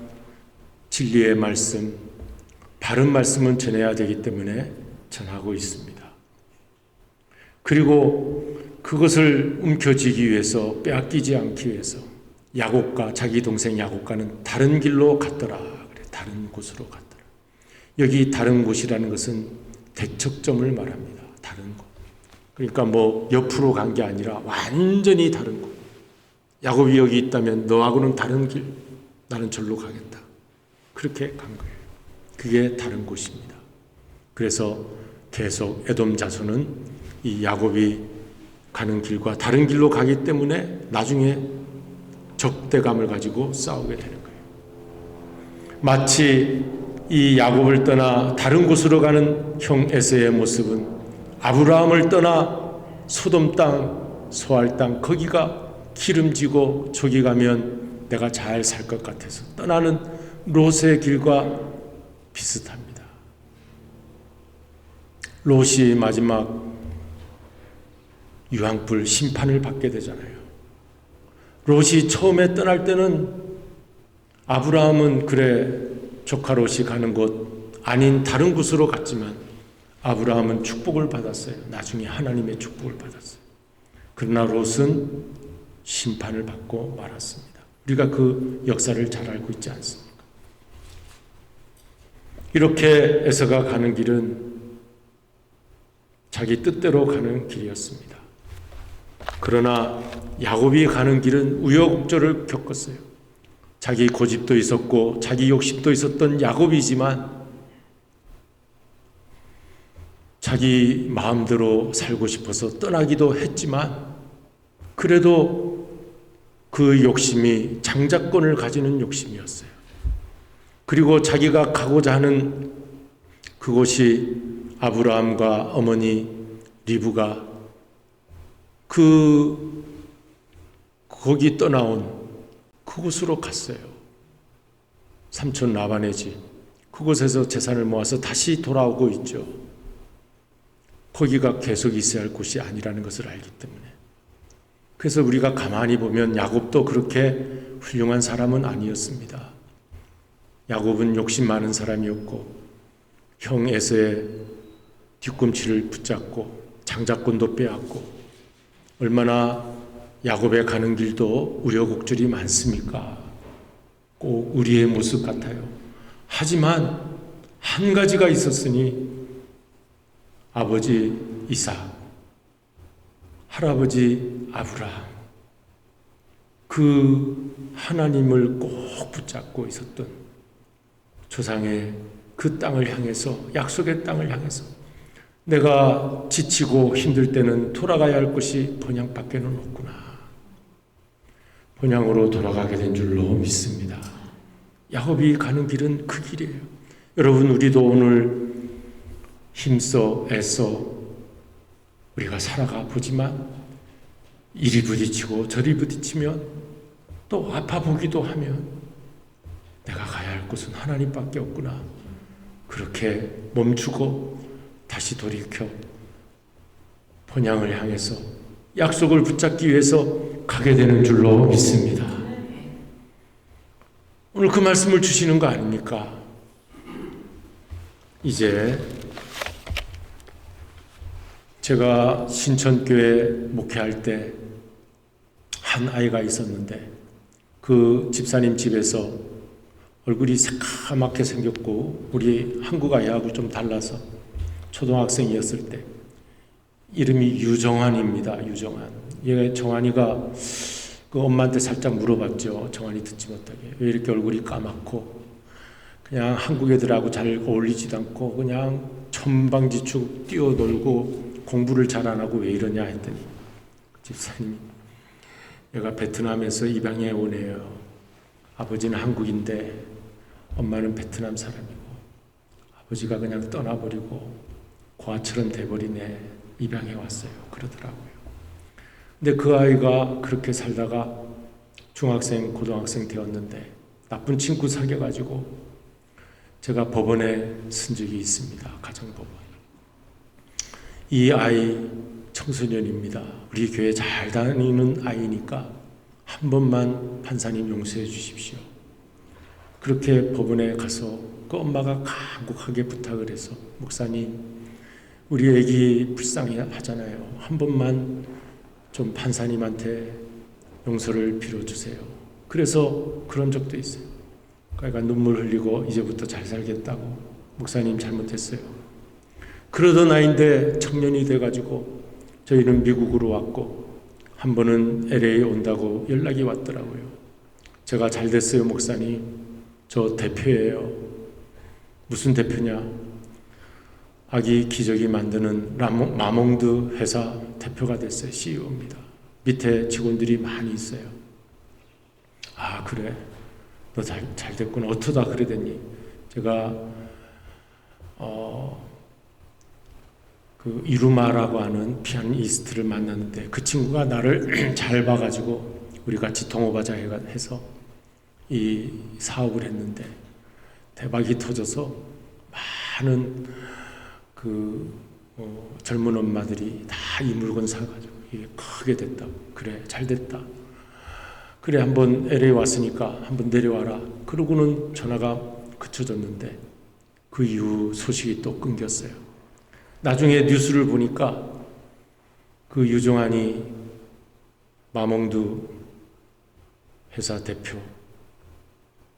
진리의 말씀, 바른 말씀은 전해야 되기 때문에 전하고 있습니다. 그리고 그것을 움켜쥐기 위해서, 빼앗기지 않기 위해서 야곱과 자기 동생 야곱과는 다른 길로 갔더라. 그래, 다른 곳으로 갔더라. 여기 다른 곳이라는 것은 대척점을 말합니다. 다른 곳. 그러니까 뭐 옆으로 간 게 아니라 완전히 다른 곳. 야곱이 여기 있다면 너하고는 다른 길, 나는 절로 가겠다. 그렇게 간 거예요. 그게 다른 곳입니다. 그래서 계속 에돔 자손은 이 야곱이 가는 길과 다른 길로 가기 때문에 나중에 적대감을 가지고 싸우게 되는 거예요. 마치 이 야곱을 떠나 다른 곳으로 가는 형 에서의 모습은 아브라함을 떠나 소돔 땅, 소알 땅, 거기가 기름지고 저기 가면 내가 잘 살 것 같아서 떠나는 롯의 길과 비슷합니다. 롯이 마지막 유황불 심판을 받게 되잖아요. 롯이 처음에 떠날 때는 아브라함은 그래 조카 롯이 가는 곳 아닌 다른 곳으로 갔지만 아브라함은 축복을 받았어요. 나중에 하나님의 축복을 받았어요. 그러나 롯은 심판을 받고 말았습니다. 우리가 그 역사를 잘 알고 있지 않습니까? 이렇게 에서가 가는 길은 자기 뜻대로 가는 길이었습니다. 그러나 야곱이 가는 길은 우여곡절을 겪었어요. 자기 고집도 있었고 자기 욕심도 있었던 야곱이지만 자기 마음대로 살고 싶어서 떠나기도 했지만 그래도 그 욕심이 장자권을 가지는 욕심이었어요. 그리고 자기가 가고자 하는 그곳이 아브라함과 어머니 리브가 거기 떠나온 그곳으로 갔어요. 삼촌 라반의 집. 그곳에서 재산을 모아서 다시 돌아오고 있죠. 거기가 계속 있어야 할 곳이 아니라는 것을 알기 때문에. 그래서 우리가 가만히 보면 야곱도 그렇게 훌륭한 사람은 아니었습니다. 야곱은 욕심 많은 사람이었고 형 에서의 뒤꿈치를 붙잡고 장자권도 빼앗고 얼마나 야곱의 가는 길도 우여곡절이 많습니까? 꼭 우리의 모습 같아요. 하지만 한 가지가 있었으니 아버지 이삭, 할아버지 아브라함, 그 하나님을 꼭 붙잡고 있었던 조상의 그 땅을 향해서, 약속의 땅을 향해서 내가 지치고 힘들 때는 돌아가야 할 곳이 본향밖에는 없구나. 본향으로 돌아가게 된 줄로 믿습니다. 야곱이 가는 길은 그 길이에요. 여러분, 우리도 오늘 힘써 애써 우리가 살아가 보지만 이리 부딪히고 저리 부딪히면 또 아파 보기도 하면 내가 가야 할 곳은 하나님밖에 없구나. 그렇게 멈추고 다시 돌이켜 본향을 향해서 약속을 붙잡기 위해서 가게 되는 줄로 믿습니다. 오늘 그 말씀을 주시는 거 아닙니까? 이제 제가 신천교회 목회할 때 한 아이가 있었는데 그 집사님 집에서 얼굴이 새까맣게 생겼고 우리 한국 아이하고 좀 달라서 초등학생이었을 때 이름이 유정환입니다. 유정환. 얘 정환이가 그 엄마한테 살짝 물어봤죠. 정환이 듣지 못하게. 왜 이렇게 얼굴이 까맣고 그냥 한국 애들하고 잘 어울리지도 않고 그냥 천방지축 뛰어놀고 공부를 잘 안 하고 왜 이러냐 했더니 집사님이 얘가 베트남에서 입양해 오네요. 아버지는 한국인데 엄마는 베트남 사람이고 아버지가 그냥 떠나버리고 고아처럼 돼버리네. 입양해 왔어요. 그러더라고요. 근데 그 아이가 그렇게 살다가 중학생, 고등학생 되었는데 나쁜 친구 사귀어가지고 제가 법원에 쓴 적이 있습니다. 가정법원. 이 아이 청소년입니다. 우리 교회 잘 다니는 아이니까 한 번만 판사님 용서해 주십시오. 그렇게 법원에 가서 그 엄마가 간곡하게 부탁을 해서 목사님 우리 애기 불쌍해 하잖아요. 한 번만 좀 판사님한테 용서를 빌어주세요. 그래서 그런 적도 있어요. 그러니까 눈물 흘리고 이제부터 잘 살겠다고 목사님 잘못했어요. 그러던 아이인데 청년이 돼가지고 저희는 미국으로 왔고 한 번은 LA 온다고 연락이 왔더라고요. 제가 잘 됐어요 목사님. 저 대표예요. 무슨 대표냐? 아기 기저귀 만드는 마몽드 회사 대표가 됐어요. CEO입니다. 밑에 직원들이 많이 있어요. 아 그래? 너 잘 됐구나. 어쩌다 그래 됐니? 제가 그 이루마라고 하는 피아니스트를 만났는데 그 친구가 나를 잘 봐가지고 우리 같이 동업하자 해서 이 사업을 했는데 대박이 터져서 많은 젊은 엄마들이 다 이 물건 사가지고 이게 크게 됐다고. 그래 잘 됐다. 그래 한번 LA 왔으니까 한번 내려와라. 그러고는 전화가 그쳐졌는데 그 이후 소식이 또 끊겼어요. 나중에 뉴스를 보니까 그 유정환이 마몽두 회사 대표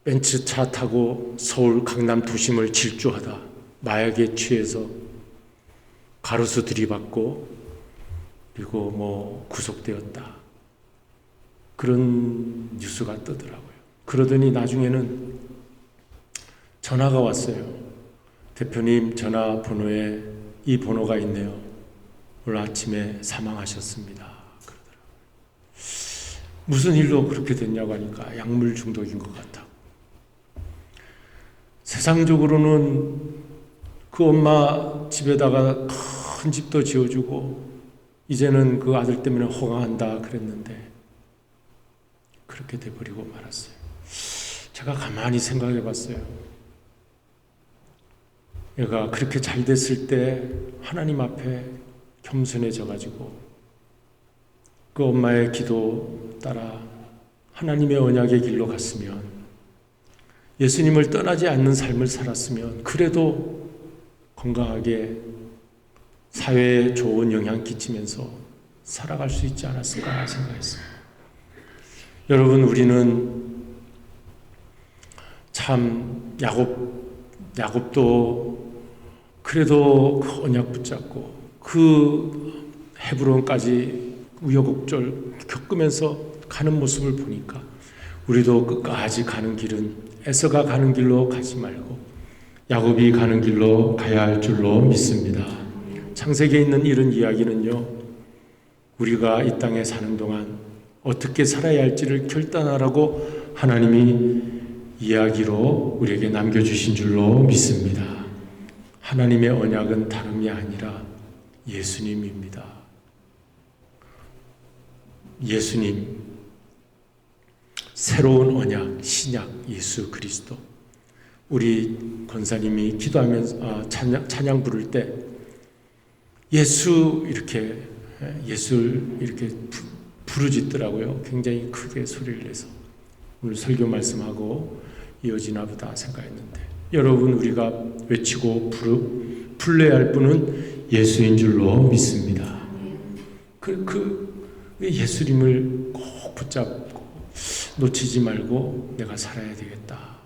벤츠 차 타고 서울 강남 도심을 질주하다 마약에 취해서 가로수 들이받고 그리고 구속되었다. 그런 뉴스가 뜨더라고요. 그러더니 나중에는 전화가 왔어요. 대표님 전화번호에 이 번호가 있네요. 오늘 아침에 사망하셨습니다. 그러더라고요. 무슨 일로 그렇게 됐냐고 하니까 약물 중독인 것 같다고. 세상적으로는 그 엄마 집에다가 큰 집도 지어주고 이제는 그 아들 때문에 호강한다 그랬는데 그렇게 돼버리고 말았어요. 제가 가만히 생각해 봤어요. 얘가 그렇게 잘 됐을 때 하나님 앞에 겸손해져 가지고 그 엄마의 기도 따라 하나님의 언약의 길로 갔으면, 예수님을 떠나지 않는 삶을 살았으면 그래도 건강하게 사회에 좋은 영향 끼치면서 살아갈 수 있지 않았을까 생각했어요. 여러분, 우리는 참 야곱도 그래도 그 언약 붙잡고 그 헤브론까지 우여곡절 겪으면서 가는 모습을 보니까 우리도 끝까지 가는 길은 에서가 가는 길로 가지 말고 야곱이 가는 길로 가야 할 줄로 믿습니다. 창세기에 있는 이런 이야기는요, 우리가 이 땅에 사는 동안 어떻게 살아야 할지를 결단하라고 하나님이 이야기로 우리에게 남겨주신 줄로 믿습니다. 하나님의 언약은 다름이 아니라 예수님입니다. 예수님, 새로운 언약, 신약, 예수 그리스도. 우리 권사님이 기도하면서 찬양 부를 때 예수 이렇게 부르짖더라고요. 굉장히 크게 소리를 내서. 오늘 설교 말씀하고 이어지나 보다 생각했는데, 여러분, 우리가 외치고 불러야 할 분은 예수인 줄로 믿습니다. 예수님을 꼭 붙잡고 놓치지 말고 내가 살아야 되겠다.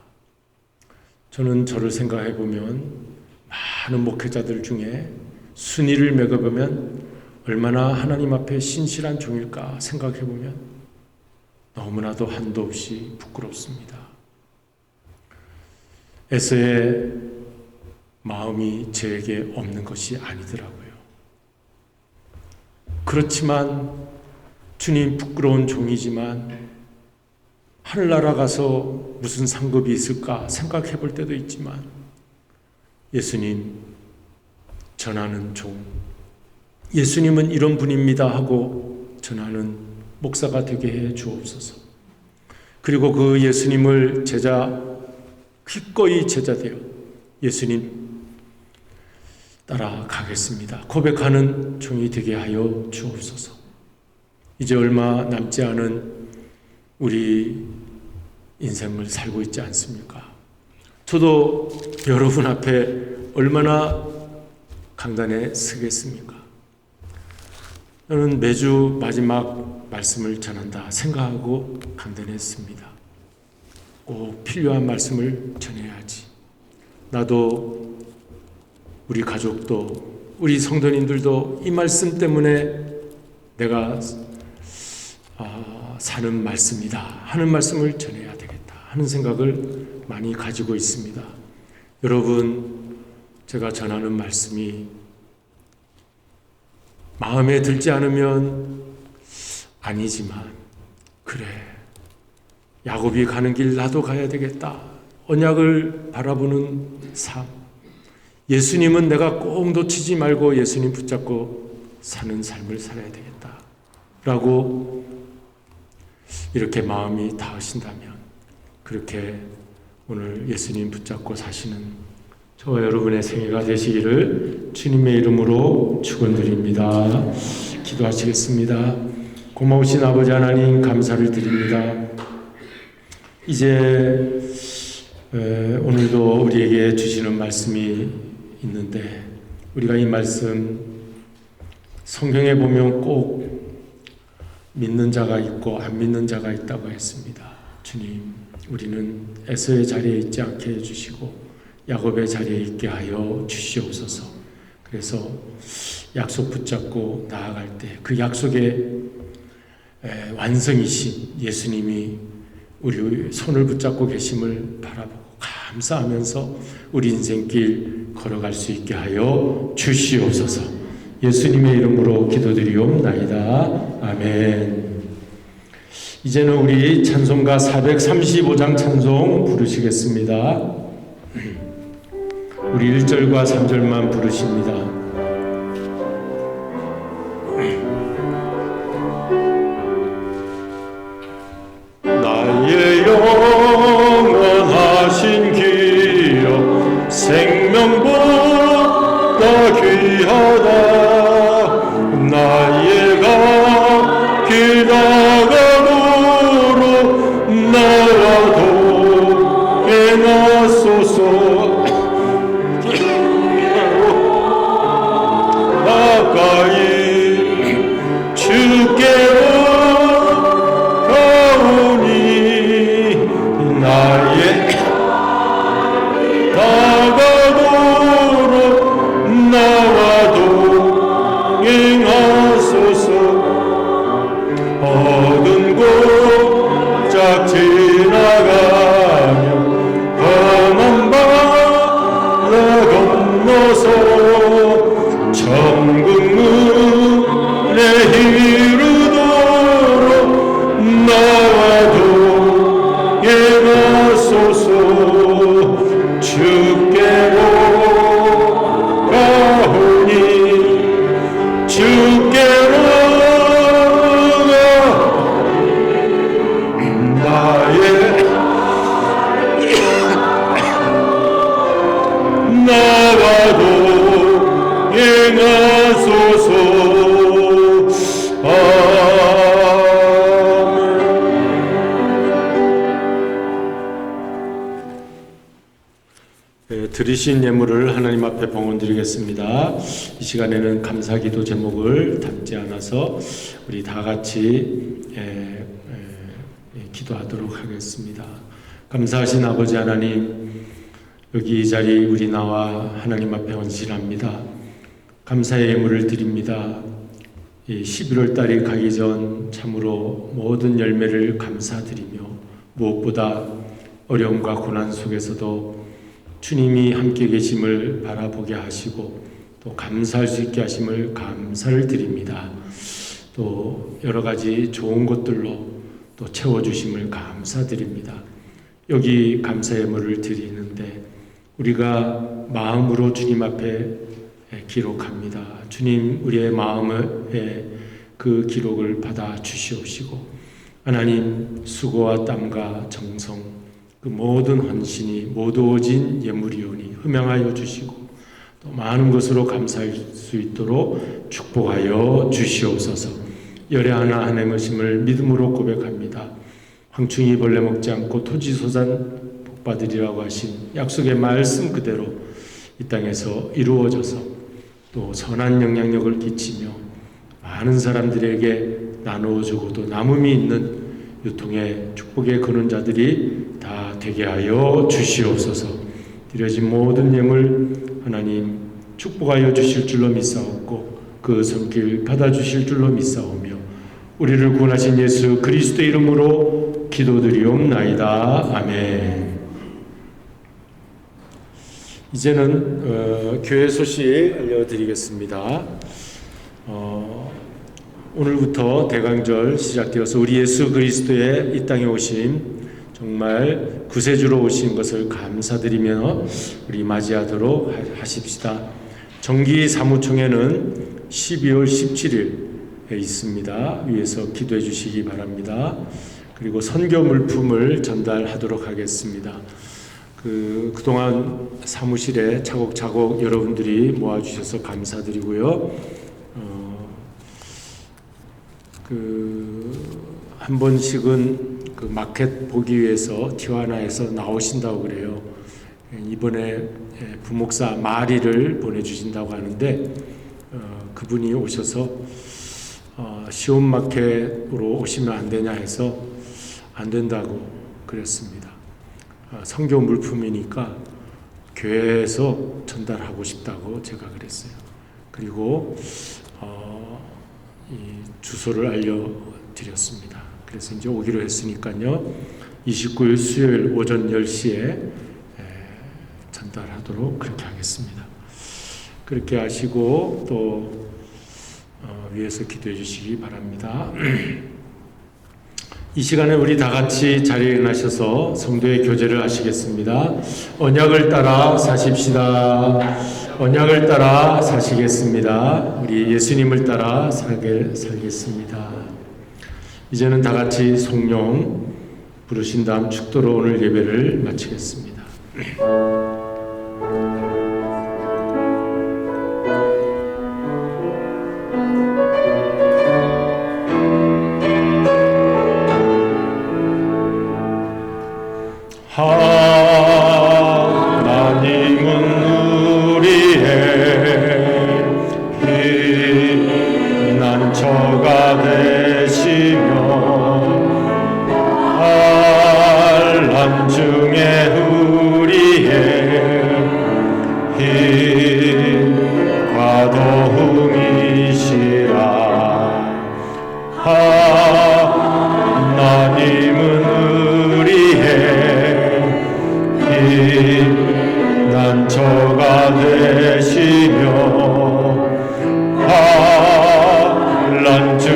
저는 저를 생각해 보면 많은 목회자들 중에 순위를 매겨보면 얼마나 하나님 앞에 신실한 종일까 생각해 보면 너무나도 한도 없이 부끄럽습니다. 에서의 마음이 저에게 없는 것이 아니더라고요. 그렇지만 주님, 부끄러운 종이지만 하늘나라 가서 무슨 상급이 있을까 생각해 볼 때도 있지만, 예수님 전하는 종, 예수님은 이런 분입니다 하고 전하는 목사가 되게 해 주옵소서. 그리고 그 예수님을 기꺼이 제자되어 예수님 따라가겠습니다 고백하는 종이 되게 하여 주옵소서. 이제 얼마 남지 않은 우리 인생을 살고 있지 않습니까? 저도 여러분 앞에 얼마나 강단에 서겠습니까? 저는 매주 마지막 말씀을 전한다 생각하고 강단했습니다. 꼭 필요한 말씀을 전해야지. 나도, 우리 가족도, 우리 성도님들도 이 말씀 때문에 내가 사는 말씀이다 하는 말씀을 전해야 되겠다 하는 생각을 많이 가지고 있습니다. 여러분, 제가 전하는 말씀이 마음에 들지 않으면 아니지만, 그래, 야곱이 가는 길 나도 가야 되겠다, 언약을 바라보는 삶, 예수님은 내가 꼭 놓치지 말고 예수님 붙잡고 사는 삶을 살아야 되겠다 라고 이렇게 마음이 닿으신다면, 그렇게 오늘 예수님 붙잡고 사시는 저와 여러분의 생애가 되시기를 주님의 이름으로 축원드립니다. 기도하시겠습니다. 고마우신 아버지 하나님, 감사를 드립니다. 이제 오늘도 우리에게 주시는 말씀이 있는데, 우리가 이 말씀 성경에 보면 꼭 믿는 자가 있고 안 믿는 자가 있다고 했습니다. 주님, 우리는 에서의 자리에 있지 않게 해주시고 야곱의 자리에 있게 하여 주시옵소서. 그래서 약속 붙잡고 나아갈 때 그 약속의 완성이신 예수님이 우리 손을 붙잡고 계심을 바라보고 감사하면서 우리 인생길 걸어갈 수 있게 하여 주시옵소서. 예수님의 이름으로 기도드리옵나이다. 아멘. 이제는 우리 찬송가 435장 찬송 부르시겠습니다. 우리 1절과 3절만 부르십니다. 이루도록 나와도 예가소서. 주께로 가오니 주께로 나의 나와도 행하소서. 아멘. 드리신 예물을 하나님 앞에 봉헌드리겠습니다. 이 시간에는 감사기도 제목을 담지 않아서 우리 다 같이 기도하도록 하겠습니다. 감사하신 아버지 하나님, 여기 이 자리 우리 나와 하나님 앞에 헌신합니다. 감사의 예물을 드립니다. 이 11월 달이 가기 전 참으로 모든 열매를 감사드리며 무엇보다 어려움과 고난 속에서도 주님이 함께 계심을 바라보게 하시고 또 감사할 수 있게 하심을 감사를 드립니다. 또 여러 가지 좋은 것들로 또 채워주심을 감사드립니다. 여기 감사 예물을 드리는데 우리가 마음으로 주님 앞에 기록합니다. 주님, 우리의 마음의 그 기록을 받아 주시옵시고 하나님, 수고와 땀과 정성 그 모든 헌신이 모두 오진 예물이오니 흠양하여 주시고 또 많은 것으로 감사할 수 있도록 축복하여 주시옵소서. 열의 하나 해머심을 믿음으로 고백합니다. 황충이 벌레 먹지 않고 토지소산 복받으리라고 하신 약속의 말씀 그대로 이 땅에서 이루어져서 또 선한 영향력을 끼치며 많은 사람들에게 나누어주고 또 남음이 있는 유통의 축복의 근원자들이 다 되게 하여 주시옵소서. 드려진 모든 예물 하나님 축복하여 주실 줄로 믿사옵고 그 손길 받아주실 줄로 믿사오며 우리를 구원하신 예수 그리스도 이름으로 기도드리옵나이다. 아멘. 이제는 교회 소식 알려드리겠습니다. 오늘부터 대강절 시작되어서 우리 예수 그리스도의 이 땅에 오심 정말 구세주로 오신 것을 감사드리며 우리 맞이하도록 하십시다. 정기 사무총회는 12월 17일에 있습니다. 위에서 기도해 주시기 바랍니다. 그리고 선교 물품을 전달하도록 하겠습니다. 그동안 사무실에 차곡차곡 여러분들이 모아주셔서 감사드리고요. 한 번씩은 그 마켓 보기 위해서 티와나에서 나오신다고 그래요. 이번에 부목사 마리를 보내주신다고 하는데 그분이 오셔서 시온 마켓으로 오시면 안 되냐 해서 안 된다고 그랬습니다. 선교 물품이니까 교회에서 전달하고 싶다고 제가 그랬어요. 그리고 이 주소를 알려드렸습니다. 그래서 이제 오기로 했으니까요. 29일 수요일 오전 10시에 전달하도록 그렇게 하겠습니다. 그렇게 하시고 또 위에서 기도해 주시기 바랍니다. 이 시간에 우리 다 같이 자리에 일어나셔서 성도의 교제를 하시겠습니다. 언약을 따라 사십시다. 언약을 따라 사시겠습니다. 우리 예수님을 따라 살겠습니다. 이제는 다 같이 성령 부르신 다음 축도로 오늘 예배를 마치겠습니다. 하나님은 우리의 피난처가 되시며 환난 중에 우리의 힘과 도움이시라. 하나님은 우리의 피난처가 되시며 환난 중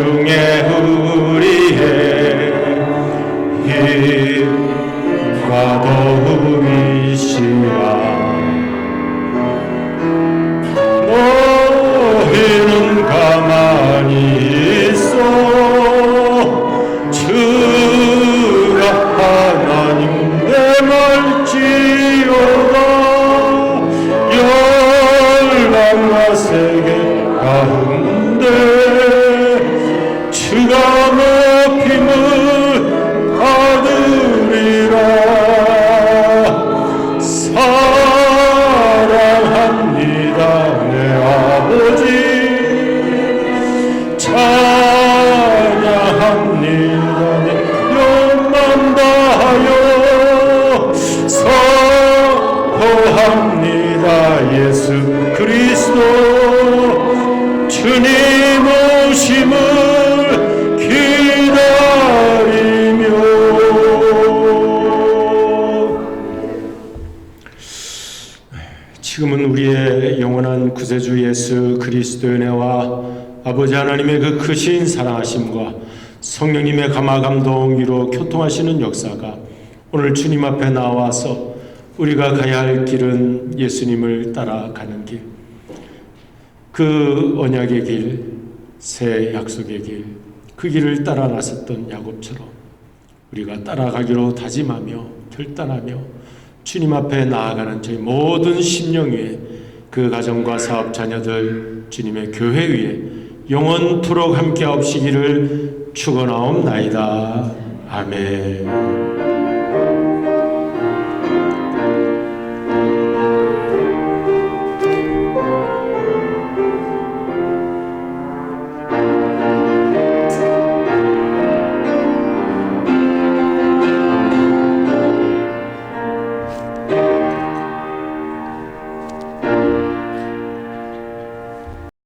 그리스도의 은혜와 아버지 하나님의 그 크신 사랑하심과 성령님의 감화 감동 위로 교통하시는 역사가 오늘 주님 앞에 나와서 우리가 가야 할 길은 예수님을 따라가는 길, 그 언약의 길, 새 약속의 길, 그 길을 따라 나섰던 야곱처럼 우리가 따라가기로 다짐하며 결단하며 주님 앞에 나아가는 저희 모든 심령 위에, 그 가정과 사업 자녀들, 주님의 교회 위에 영원토록 함께하옵시기를 축원하옵나이다. 아멘.